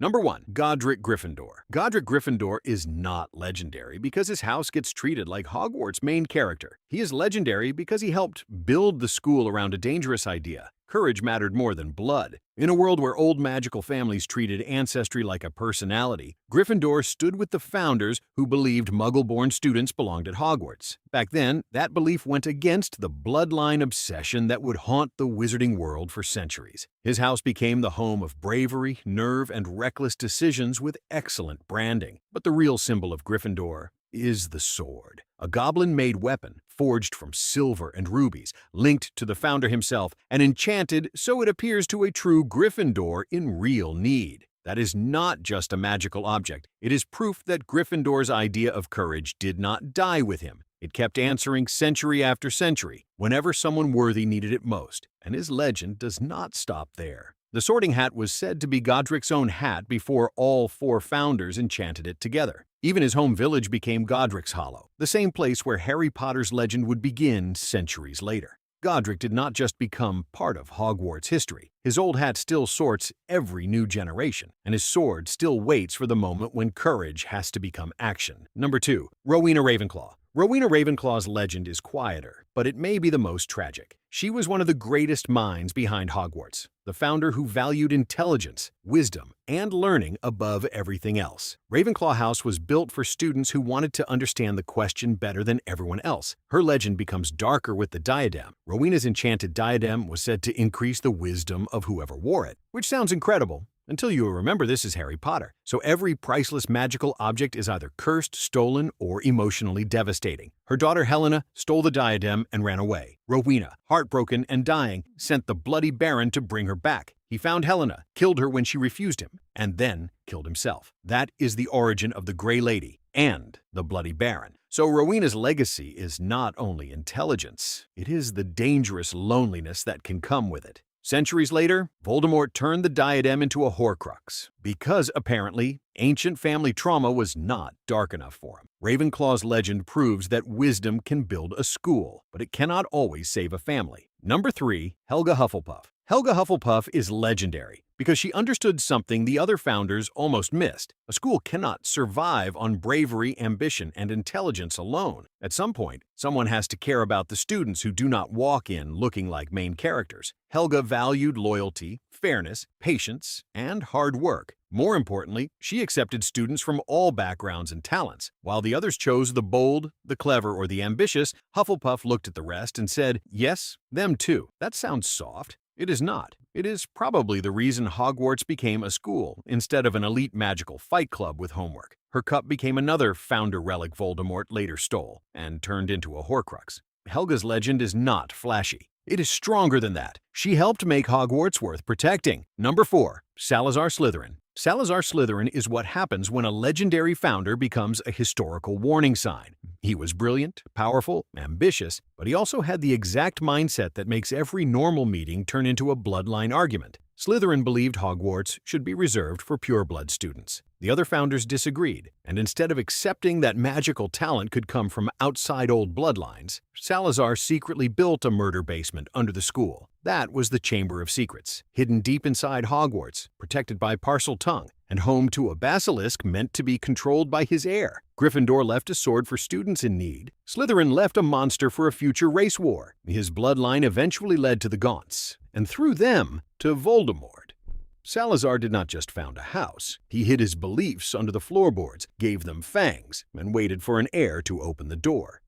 Number 1. Godric Gryffindor. Godric Gryffindor is not legendary because his house gets treated like Hogwarts' main character. He is legendary because he helped build the school around a dangerous idea. Courage mattered more than blood. In a world where old magical families treated ancestry like a personality, Gryffindor stood with the founders who believed Muggle-born students belonged at Hogwarts. Back then, that belief went against the bloodline obsession that would haunt the wizarding world for centuries. His house became the home of bravery, nerve, and reckless decisions with excellent branding. But the real symbol of Gryffindor is the sword, a goblin-made weapon forged from silver and rubies, linked to the founder himself, and enchanted so it appears to a true Gryffindor in real need. That is not just a magical object. It is proof that Gryffindor's idea of courage did not die with him. It kept answering century after century, whenever someone worthy needed it most, and his legend does not stop there. The Sorting Hat was said to be Godric's own hat before all 4 founders enchanted it together. Even his home village became Godric's Hollow, the same place where Harry Potter's legend would begin centuries later. Godric did not just become part of Hogwarts history. His old hat still sorts every new generation, and his sword still waits for the moment when courage has to become action. Number 2. Rowena Ravenclaw. Rowena Ravenclaw's legend is quieter, but it may be the most tragic. She was one of the greatest minds behind Hogwarts, the founder who valued intelligence, wisdom, and learning above everything else. Ravenclaw House was built for students who wanted to understand the question better than everyone else. Her legend becomes darker with the diadem. Rowena's enchanted diadem was said to increase the wisdom of whoever wore it, which sounds incredible. Until you remember this is Harry Potter. So every priceless magical object is either cursed, stolen, or emotionally devastating. Her daughter Helena stole the diadem and ran away. Rowena, heartbroken and dying, sent the Bloody Baron to bring her back. He found Helena, killed her when she refused him, and then killed himself. That is the origin of the Grey Lady and the Bloody Baron. So Rowena's legacy is not only intelligence, it is the dangerous loneliness that can come with it. Centuries later, Voldemort turned the diadem into a Horcrux, because apparently, ancient family trauma was not dark enough for him. Ravenclaw's legend proves that wisdom can build a school, but it cannot always save a family. Number 3. Helga Hufflepuff. Helga Hufflepuff is legendary because she understood something the other founders almost missed. A school cannot survive on bravery, ambition, and intelligence alone. At some point, someone has to care about the students who do not walk in looking like main characters. Helga valued loyalty, fairness, patience, and hard work. More importantly, she accepted students from all backgrounds and talents. While the others chose the bold, the clever, or the ambitious, Hufflepuff looked at the rest and said, "Yes, them too." That sounds soft. It is not. It is probably the reason Hogwarts became a school instead of an elite magical fight club with homework. Her cup became another founder relic Voldemort later stole and turned into a Horcrux. Helga's legend is not flashy. It is stronger than that. She helped make Hogwarts worth protecting. Number 4. Salazar Slytherin. Salazar Slytherin is what happens when a legendary founder becomes a historical warning sign. He was brilliant, powerful, ambitious, but he also had the exact mindset that makes every normal meeting turn into a bloodline argument. Slytherin believed Hogwarts should be reserved for pureblood students. The other founders disagreed, and instead of accepting that magical talent could come from outside old bloodlines, Salazar secretly built a murder basement under the school. That was the Chamber of Secrets, hidden deep inside Hogwarts, protected by Parseltongue, and home to a basilisk meant to be controlled by his heir. Gryffindor left a sword for students in need. Slytherin left a monster for a future race war. His bloodline eventually led to the Gaunts, and through them, to Voldemort. Salazar did not just found a house. He hid his beliefs under the floorboards, gave them fangs, and waited for an heir to open the door.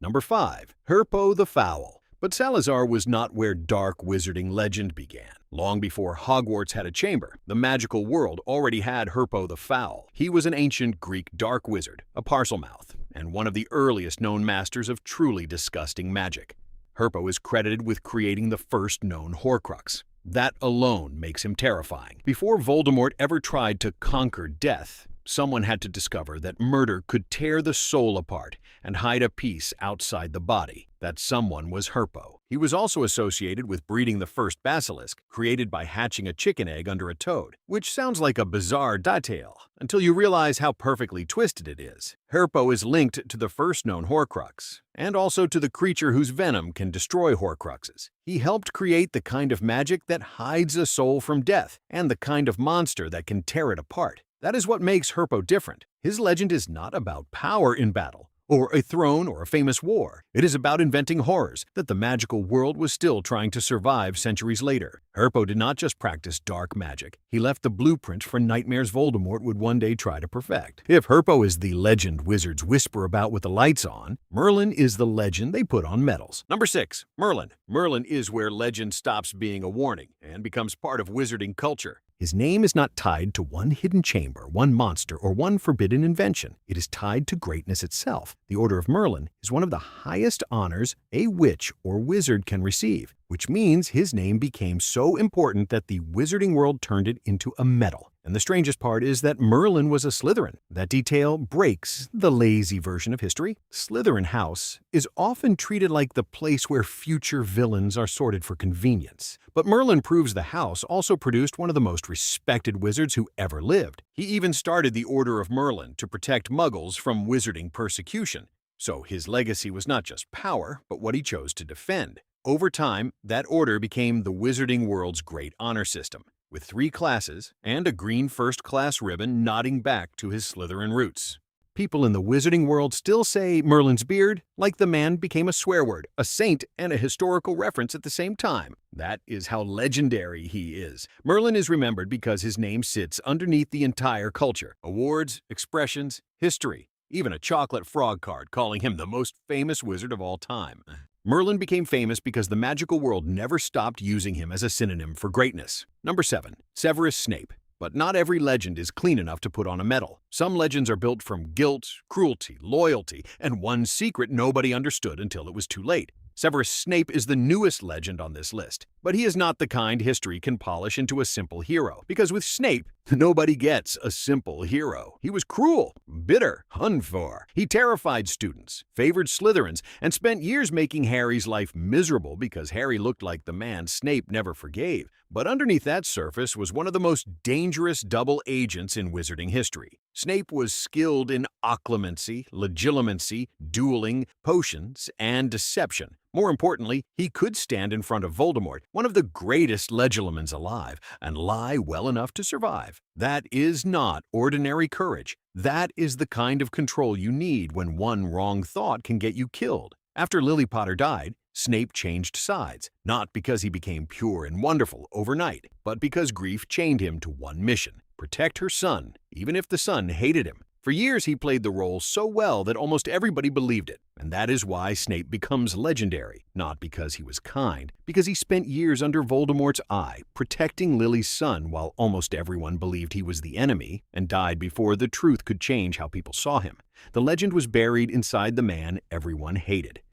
Number 5. Herpo the Foul. But Salazar was not where dark wizarding legend began. Long before Hogwarts had a chamber, the magical world already had Herpo the Foul. He was an ancient Greek dark wizard, a Parselmouth, and one of the earliest known masters of truly disgusting magic. Herpo is credited with creating the first known Horcrux. That alone makes him terrifying. Before Voldemort ever tried to conquer death, someone had to discover that murder could tear the soul apart and hide a piece outside the body. That someone was Herpo. He was also associated with breeding the first basilisk, created by hatching a chicken egg under a toad, which sounds like a bizarre detail until you realize how perfectly twisted it is. Herpo is linked to the first known Horcrux, and also to the creature whose venom can destroy Horcruxes. He helped create the kind of magic that hides a soul from death, and the kind of monster that can tear it apart. That is what makes Herpo different. His legend is not about power in battle, or a throne or a famous war. It is about inventing horrors that the magical world was still trying to survive centuries later. Herpo did not just practice dark magic. He left the blueprint for nightmares Voldemort would one day try to perfect. If Herpo is the legend wizards whisper about with the lights on, Merlin is the legend they put on medals. Number 6. Merlin. Merlin is where legend stops being a warning and becomes part of wizarding culture. His name is not tied to one hidden chamber, one monster, or one forbidden invention. It is tied to greatness itself. The Order of Merlin is one of the highest honors a witch or wizard can receive, which means his name became so important that the wizarding world turned it into a medal. And the strangest part is that Merlin was a Slytherin. That detail breaks the lazy version of history. Slytherin House is often treated like the place where future villains are sorted for convenience. But Merlin proves the house also produced one of the most respected wizards who ever lived. He even started the Order of Merlin to protect Muggles from wizarding persecution. So his legacy was not just power, but what he chose to defend. Over time, that order became the wizarding world's great honor system, with 3 classes and a green first-class ribbon nodding back to his Slytherin roots. People in the wizarding world still say Merlin's beard, like the man became a swear word, a saint, and a historical reference at the same time. That is how legendary he is. Merlin is remembered because his name sits underneath the entire culture. Awards, expressions, history, even a chocolate frog card calling him the most famous wizard of all time. Merlin became famous because the magical world never stopped using him as a synonym for greatness. Number 7. Severus Snape. But not every legend is clean enough to put on a medal. Some legends are built from guilt, cruelty, loyalty, and one secret nobody understood until it was too late. Severus Snape is the newest legend on this list, but he is not the kind history can polish into a simple hero, because with Snape, nobody gets a simple hero. He was cruel, bitter, unfair. He terrified students, favored Slytherins, and spent years making Harry's life miserable because Harry looked like the man Snape never forgave. But underneath that surface was one of the most dangerous double agents in wizarding history. Snape was skilled in occlumency, legilimency, dueling, potions, and deception. More importantly, he could stand in front of Voldemort, one of the greatest legilimens alive, and lie well enough to survive. That is not ordinary courage. That is the kind of control you need when one wrong thought can get you killed. After Lily Potter died, Snape changed sides, not because he became pure and wonderful overnight, but because grief chained him to one mission: protect her son, even if the son hated him. For years, he played the role so well that almost everybody believed it, and that is why Snape becomes legendary, not because he was kind, because he spent years under Voldemort's eye, protecting Lily's son while almost everyone believed he was the enemy, and died before the truth could change how people saw him. The legend was buried inside the man everyone hated.